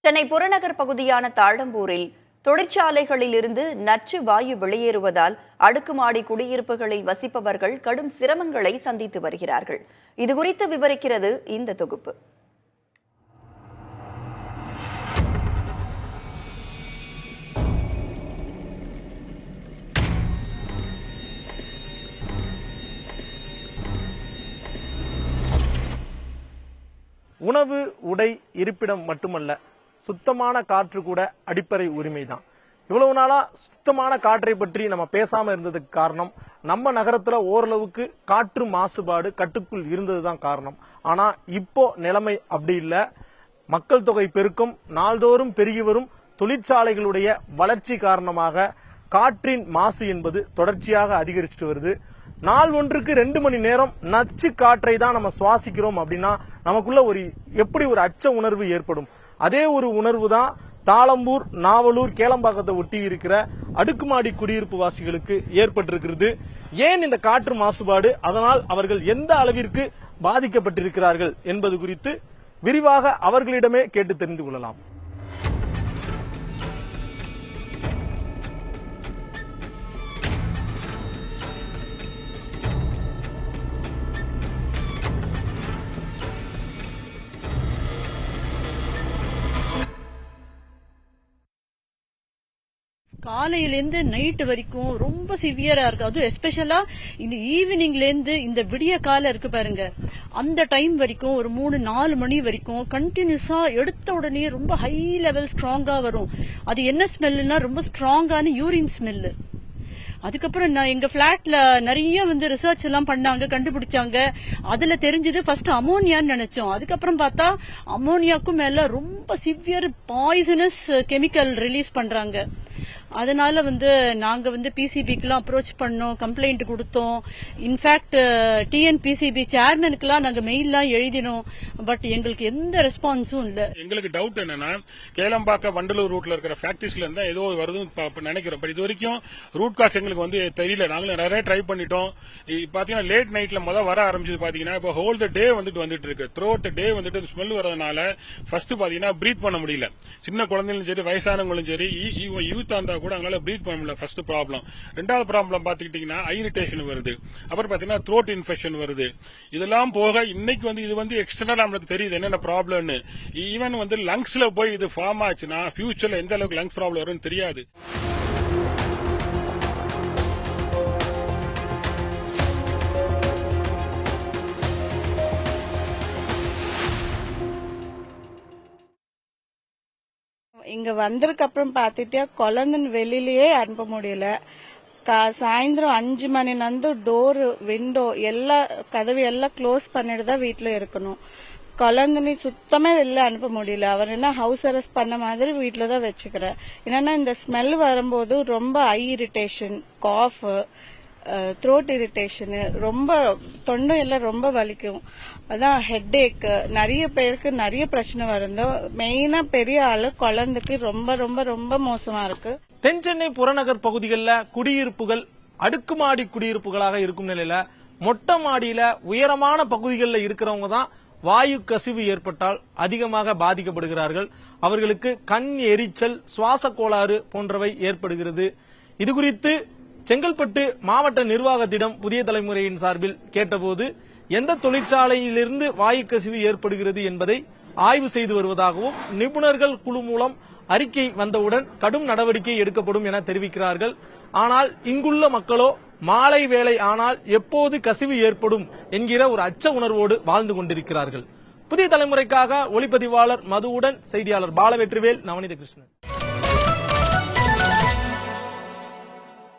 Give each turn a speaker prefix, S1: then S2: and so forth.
S1: சென்னை புறநகர் பகுதியான தாழம்பூரில் தொழிற்சாலைகளிலிருந்து நச்சு வாயு வெளியேறுவதால் அடுக்குமாடி குடியிருப்புகளில் வசிப்பவர்கள் கடும் சிரமங்களை சந்தித்து வருகிறார்கள். இதுகுறித்து விவரிக்கிறது இந்த தொகுப்பு.
S2: உணவு, உடை, இருப்பிடம் மட்டுமல்ல, சுத்தமான காற்று கூட அடிப்படை உரிமைதான். இவ்வளவு நாளா சுத்தமான காற்றை பற்றி நம்ம பேசாம இருந்ததுக்கு காரணம் நம்ம நகரத்துல ஓரளவுக்கு காற்று மாசுபாடு கட்டுக்குள் இருந்ததுதான் காரணம். ஆனா இப்போ நிலைமை அப்படி இல்ல. மக்கள் தொகை பெருக்கம் நாள்தோறும் பெருகி வரும் தொழிற்சாலைகளுடைய வளர்ச்சி காரணமாக காற்றின் மாசு என்பது தொடர்ச்சியாக அதிகரிச்சுட்டு வருது. நாள் ஒன்றுக்கு 2 மணி நேரம் நச்சு காற்றை தான் நம்ம சுவாசிக்கிறோம் அப்படின்னா நமக்குள்ள எப்படி ஒரு அச்ச உணர்வு ஏற்படும். அதே ஒரு உணர்வு தான் தாழம்பூர், நாவலூர், கேளம்பாக்கத்தை ஒட்டி இருக்கிற அடுக்குமாடி குடியிருப்பு வாசிகளுக்கு ஏற்பட்டிருக்கிறது. ஏன் இந்த காற்று மாசுபாடு, அதனால் அவர்கள் எந்த அளவிற்கு பாதிக்கப்பட்டிருக்கிறார்கள் என்பது குறித்து விரிவாக அவர்களிடமே கேட்டு தெரிந்து கொள்ளலாம்.
S3: காலையிலேருந்து நைட்டு வரைக்கும் ரொம்ப சிவியரா இருக்கு. அதுவும் எஸ்பெஷலா இந்த ஈவினிங்ல இருந்து இந்த விடிய காலம் இருக்கு பாருங்க, அந்த டைம் வரைக்கும் ஒரு 3-4 மணி வரைக்கும் கண்டினியூஸா எடுத்த உடனே ரொம்ப ஹை லெவல் ஸ்ட்ராங்கா வரும். அது என்ன ஸ்மெல்லுன்னா ரொம்ப ஸ்ட்ராங்கான யூரின் ஸ்மெல்லு. அதுக்கப்புறம் நான் எங்க பிளாட்ல நிறைய ரிசர்ச் எல்லாம் பண்ணாங்க, கண்டுபிடிச்சாங்க. அதுல தெரிஞ்சது ஃபர்ஸ்ட் அமோனியான்னு நினைச்சோம். அதுக்கப்புறம் பார்த்தா அமோனியாக்கும் மேல ரொம்ப சிவியர் பாய்சனஸ் கெமிக்கல் ரிலீஸ் பண்றாங்க. அதனால நாங்க பிசிபிக்குலாம் அப்ரோச் பண்ணோம், கம்ப்ளைண்ட் கொடுத்தோம். இன்ஃபேக்ட் டிஎன்பிசிபி சேர்மனுக்குலாம் நாங்க மெயில்லாம் எழுதினோம். பட் எங்களுக்கு எந்த ரெஸ்பான்ஸும் இல்ல.
S4: எங்களுக்கு டவுட் என்னன்னா, கேளம்பாக்கம் வண்டலூர் ரூட்ல இருக்கிற ஃபேக்டரிஸ்ல இருந்தா ஏதோ வருதுன்னு நினைக்கிறோம். பட் இது வரைக்கும் ரூட் காஸ் எங்களுக்கு தெரியல. நாங்களும் நிறைய ட்ரை பண்ணிட்டோம். பாத்தீங்கன்னா லேட் நைட்ல வர ஆரம்பிச்சது பாத்தீங்கன்னா இப்போ ஹோல் த டே வந்துட்டு இருக்கு. Through out the day smell வரதுனால ஃபர்ஸ்ட் பாத்தீங்கன்னா பிரீத் பண்ண முடியல. சின்ன குழந்தைகளும் சரி, வயசானவங்களும் சரி, யூத் அந்த கூட அவங்களால பிரீத் பண்ண முடியல. First problem. ரெண்டாவது ப்ராப்ளம் பாத்துக்கிட்டீங்கன்னா இரிட்டேஷன் வருது. அப்புறம் பாத்தீங்கன்னா த்ரோட் இன்ஃபெக்ஷன் வருது. இதெல்லாம் போக இன்னைக்கு இது எக்ஸ்டர்னல் நம்மளுக்கு தெரியுது என்னென்ன ப்ராப்ளம்னு. ஈவன் லங்ஸ்ல போய் இது ஃபார்ம் ஆச்சுன்னா ஃபியூச்சர்ல எந்த அளவுக்கு லங்ஸ் ப்ராப்ளம் வரும்னு தெரியாது.
S5: இங்க வந்ததுக்கு அப்புறம் பாத்துட்டா குழந்தைன்னு வெளியிலயே அனுப்ப முடியல. சாயந்தரம் 5 மணி நந்து டோர், விண்டோ எல்லா கதவு எல்லாம் க்ளோஸ் பண்ணிட்டு தான் வீட்டுல இருக்கணும். குழந்தைனி சுத்தமே வெளில அனுப்ப முடியல. அவர் என்ன ஹவுஸ் அரெஸ்ட் பண்ண மாதிரி வீட்டுல தான் வச்சுக்கிறேன். என்னன்னா இந்த ஸ்மெல் வரும்போது ரொம்ப ஐ இரிட்டேஷன், காஃப், த்ரோட் இரிட்டேஷனு, ரொம்ப தொண்டை எல்லாம் ரொம்ப வலிக்கும். அதான் ஹெட் ஏக். நிறைய பேருக்கு நிறைய பிரச்சனை வருந்தோ. மெயினா பெரிய ஆளு குழந்தைக்கு ரொம்ப ரொம்ப ரொம்ப மோசமா இருக்கு.
S2: தென்சென்னை புறநகர் பகுதிகளில் குடியிருப்புகள் அடுக்குமாடி குடியிருப்புகளாக இருக்கும் நிலையில மொட்டை மாடியில உயரமான பகுதிகளில் இருக்கிறவங்க தான் வாயு கசிவு ஏற்பட்டால் அதிகமாக பாதிக்கப்படுகிறார்கள். அவர்களுக்கு கண் எரிச்சல், சுவாச கோளாறு போன்றவை ஏற்படுகிறது. இதுகுறித்து செங்கல்பட்டு மாவட்ட நிர்வாகத்திடம் புதிய தலைமுறையின் சார்பில் கேட்டபோது எந்த தொழிற்சாலையிலிருந்து வாயு கசிவு ஏற்படுகிறது என்பதை ஆய்வு செய்து வருவதாகவும் நிபுணர்கள் குழு மூலம் அறிக்கை வந்தவுடன் கடும் நடவடிக்கை எடுக்கப்படும் என தெரிவிக்கிறார்கள். ஆனால் இங்குள்ள மக்களோ மாலை வேளை ஆனால் எப்போது கசிவு ஏற்படும் என்கிற ஒரு அச்ச உணர்வோடு வாழ்ந்து கொண்டிருக்கிறார்கள். புதிய தலைமுறைக்காக ஒளிப்பதிவாளர் மதுவுடன் செய்தியாளர் பாலவெற்றிவேல், நவநீத கிருஷ்ணன்.